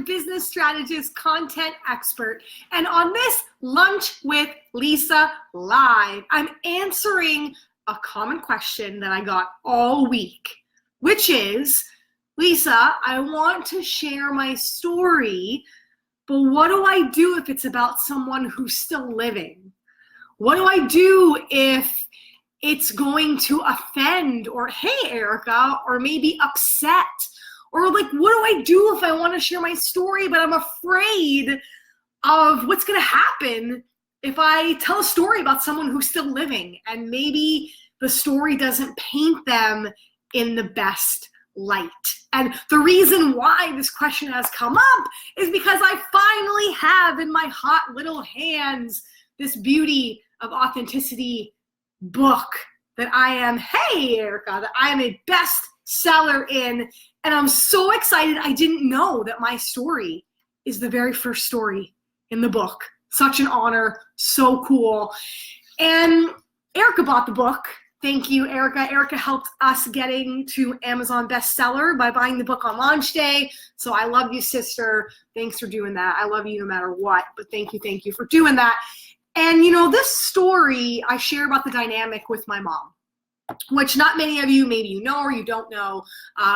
Business strategist, content expert. And on this Lunch with Lisa Live, I'm answering a common question that I got all week, which is, Lisa, I want to share my story, but what do I do if it's about someone who's still living? What do I do if it's going to offend or, hey, Erica, or maybe upset? Or like, what do I do if I want to share my story, but I'm afraid of what's going to happen if I tell a story about someone who's still living and maybe the story doesn't paint them in the best light? And the reason why this question has come up is because I finally have in my hot little hands this Beauty of Authenticity book that I am, hey, Erica, that I am a bestseller in. And I'm so excited. I didn't know that my story is the very first story in the book. Such an honor. So cool. And Erica bought the book. Thank you, Erica. Erica helped us getting to Amazon bestseller by buying the book on launch day. So I love you, sister. Thanks for doing that. I love you no matter what, but thank you for doing that. And you know, this story I share about the dynamic with my mom, which not many of you, maybe you know or you don't know.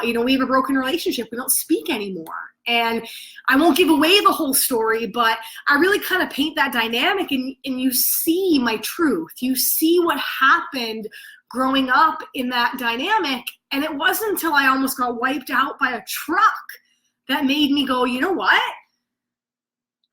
We have a broken relationship. We don't speak anymore. And I won't give away the whole story, but I really kind of paint that dynamic and you see my truth. You see what happened growing up in that dynamic. And it wasn't until I almost got wiped out by a truck that made me go, you know what?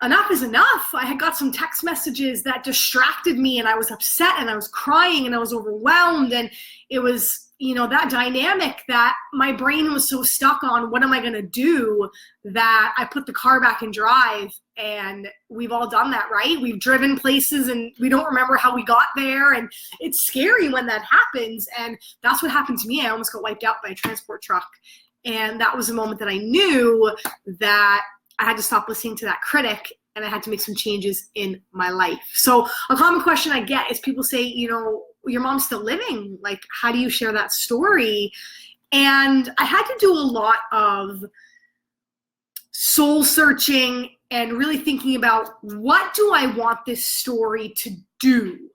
Enough is enough. I had got some text messages that distracted me and I was upset and I was crying and I was overwhelmed. And it was, that dynamic that my brain was so stuck on, what am I going to do, that I put the car back in drive. And we've all done that, right? We've driven places and we don't remember how we got there. And it's scary when that happens. And that's what happened to me. I almost got wiped out by a transport truck. And that was a moment that I knew that I had to stop listening to that critic and I had to make some changes in my life. So a common question I get is people say, your mom's still living. Like, how do you share that story? And I had to do a lot of soul searching and really thinking about, what do I want this story to do?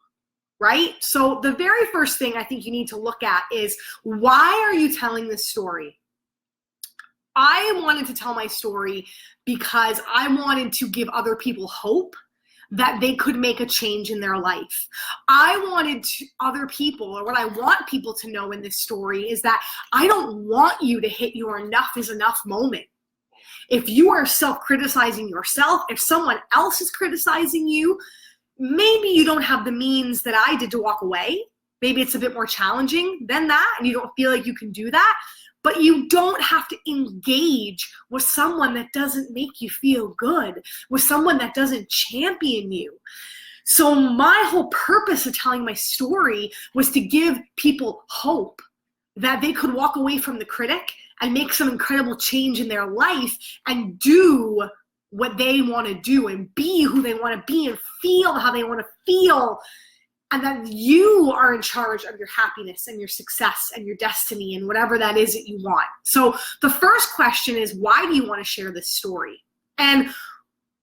Right? So the very first thing I think you need to look at is, why are you telling this story? I wanted to tell my story because I wanted to give other people hope that they could make a change in their life. I wanted other people, or what I want people to know in this story, is that I don't want you to hit your enough is enough moment. If you are self-criticizing yourself, if someone else is criticizing you, maybe you don't have the means that I did to walk away. Maybe it's a bit more challenging than that and you don't feel like you can do that. But you don't have to engage with someone that doesn't make you feel good, with someone that doesn't champion you. So my whole purpose of telling my story was to give people hope that they could walk away from the critic and make some incredible change in their life and do what they want to do and be who they want to be and feel how they want to feel. And that you are in charge of your happiness and your success and your destiny and whatever that is that you want. So the first question is, why do you want to share this story? And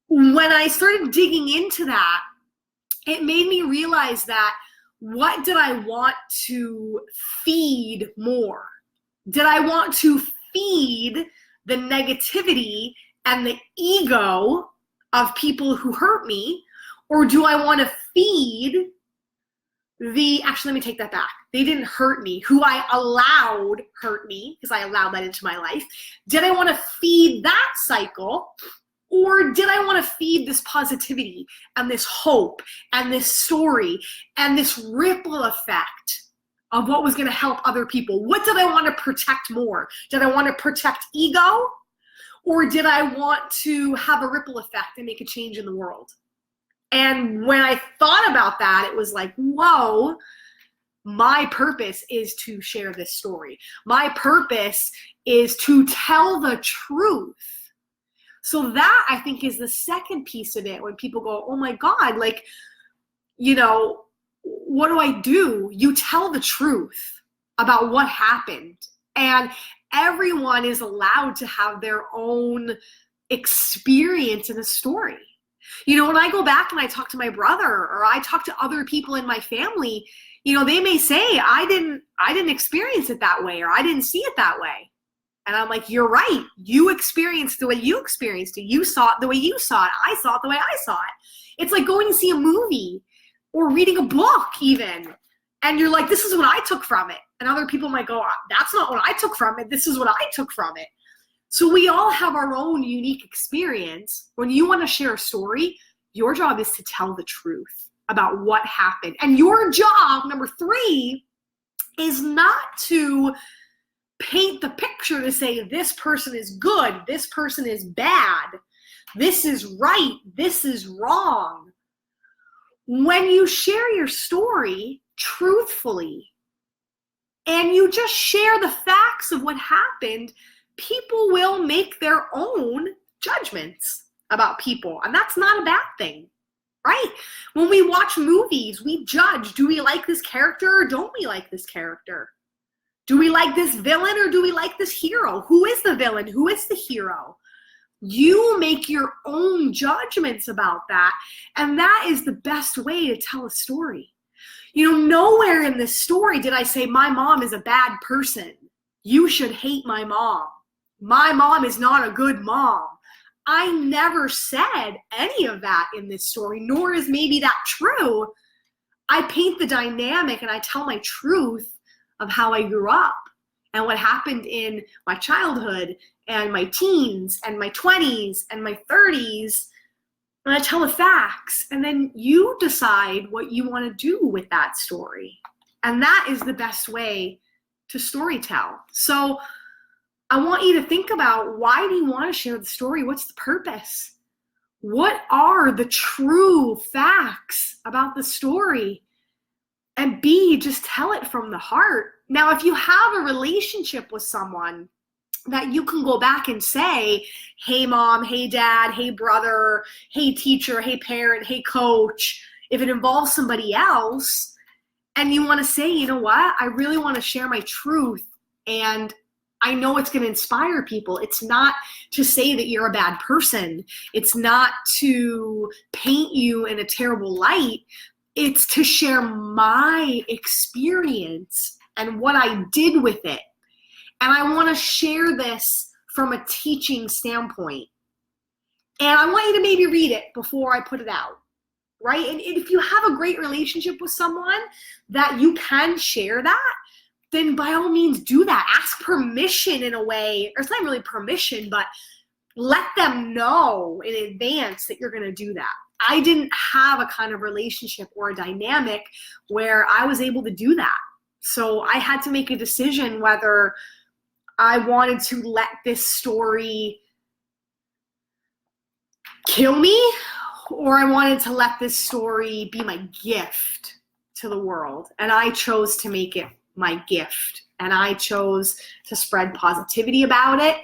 when I started digging into that, it made me realize that, what did I want to feed more? Did I want to feed the negativity and the ego of people who hurt me? Or do I want to feed actually, let me take that back. They didn't hurt me. Who I allowed hurt me, because I allowed that into my life. Did I want to feed that cycle? Or did I want to feed this positivity and this hope and this story and this ripple effect of what was going to help other people? What did I want to protect more? Did I want to protect ego? Or did I want to have a ripple effect and make a change in the world? And when I thought about that, it was like, whoa, my purpose is to share this story. My purpose is to tell the truth So that, I think, is the second piece of it, when people go, oh my God, like, you know, what do I do? You tell the truth about what happened. And everyone is allowed to have their own experience in a story. You know, when I go back and I talk to my brother, or I talk to other people in my family, you know, they may say, I didn't experience it that way, or I didn't see it that way. And I'm like, you're right. You experienced the way you experienced it. You saw it the way you saw it. I saw it the way I saw it. It's like going to see a movie or reading a book even. And you're like, this is what I took from it. And other people might go, that's not what I took from it. This is what I took from it. So we all have our own unique experience. When you want to share a story, your job is to tell the truth about what happened. And your job, number 3, is not to paint the picture to say this person is good, this person is bad, this is right, this is wrong. When you share your story truthfully and you just share the facts of what happened, people will make their own judgments about people. And that's not a bad thing, right? When we watch movies, we judge, do we like this character or don't we like this character? Do we like this villain or do we like this hero? Who is the villain? Who is the hero? You make your own judgments about that. And that is the best way to tell a story. You know, nowhere in this story did I say, my mom is a bad person. You should hate my mom. My mom is not a good mom. I never said any of that in this story, nor is maybe that true. I paint the dynamic and I tell my truth of how I grew up and what happened in my childhood and my teens and my 20s and my 30s. And I tell the facts, and then you decide what you want to do with that story. And that is the best way to storytell. So I want you to think about, why do you want to share the story? What's the purpose? What are the true facts about the story? And B, just tell it from the heart. Now, if you have a relationship with someone that you can go back and say, hey mom, hey dad, hey brother, hey teacher, hey parent, hey coach, if it involves somebody else, and you want to say, you know what, I really want to share my truth, and I know it's going to inspire people. It's not to say that you're a bad person. It's not to paint you in a terrible light. It's to share my experience and what I did with it. And I want to share this from a teaching standpoint. And I want you to maybe read it before I put it out, right? And if you have a great relationship with someone that you can share that, then by all means do that. Ask permission in a way, or it's not really permission, but let them know in advance that you're going to do that. I didn't have a kind of relationship or a dynamic where I was able to do that. So I had to make a decision whether I wanted to let this story kill me, or I wanted to let this story be my gift to the world. And I chose to make it my gift. And I chose to spread positivity about it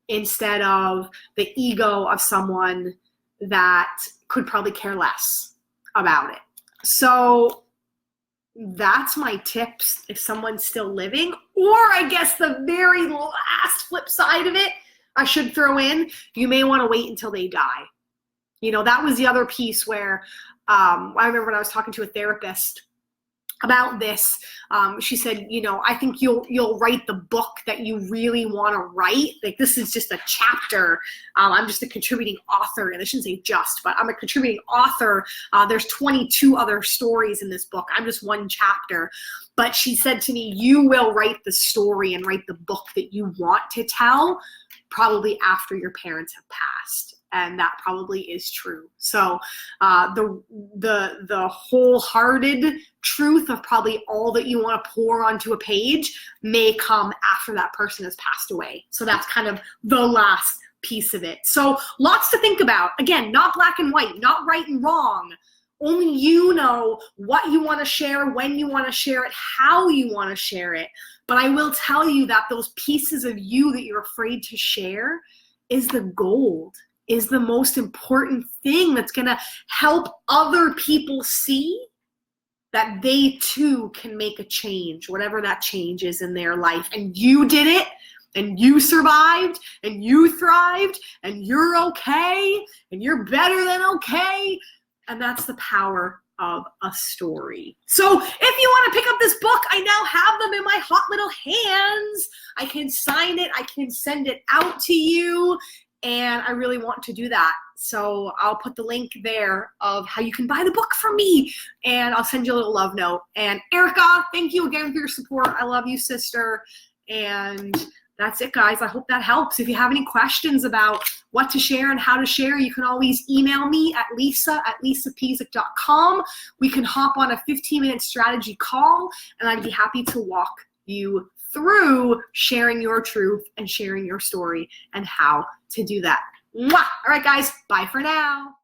instead of the ego of someone that could probably care less about it. So that's my tips if someone's still living. Or I guess the very last flip side of it, I should throw in, you may want to wait until they die. You know, that was the other piece where I remember when I was talking to a therapist about this, she said, you know, I think you'll write the book that you really want to write. Like, this is just a chapter. I'm just a contributing author, and I shouldn't say just, but I'm a contributing author. There's 22 other stories in this book. I'm just one chapter. But she said to me, you will write the story and write the book that you want to tell probably after your parents have passed. And that probably is true. So the wholehearted truth of probably all that you want to pour onto a page may come after that person has passed away. So that's kind of the last piece of it. So lots to think about. Again, not black and white, not right and wrong. Only you know what you want to share, when you want to share it, how you want to share it. But I will tell you that those pieces of you that you're afraid to share is the gold. is the most important thing that's going to help other people see that they too can make a change, whatever that change is in their life. And you did it, and you survived, and you thrived, and you're okay, and you're better than okay. And that's the power of a story. So if you want to pick up this book, I now have them in my hot little hands. I can sign it, I can send it out to you, and I really want to do that. So I'll put the link there of how you can buy the book from me, and I'll send you a little love note. And Erica, thank you again for your support. I love you, sister. And that's it, guys. I hope that helps. If you have any questions about what to share and how to share, you can always email me at lisa@lisapezik.com. We can hop on a 15-minute strategy call, and I'd be happy to walk you through sharing your truth and sharing your story and how to do that. Mwah! All right, guys. Bye for now.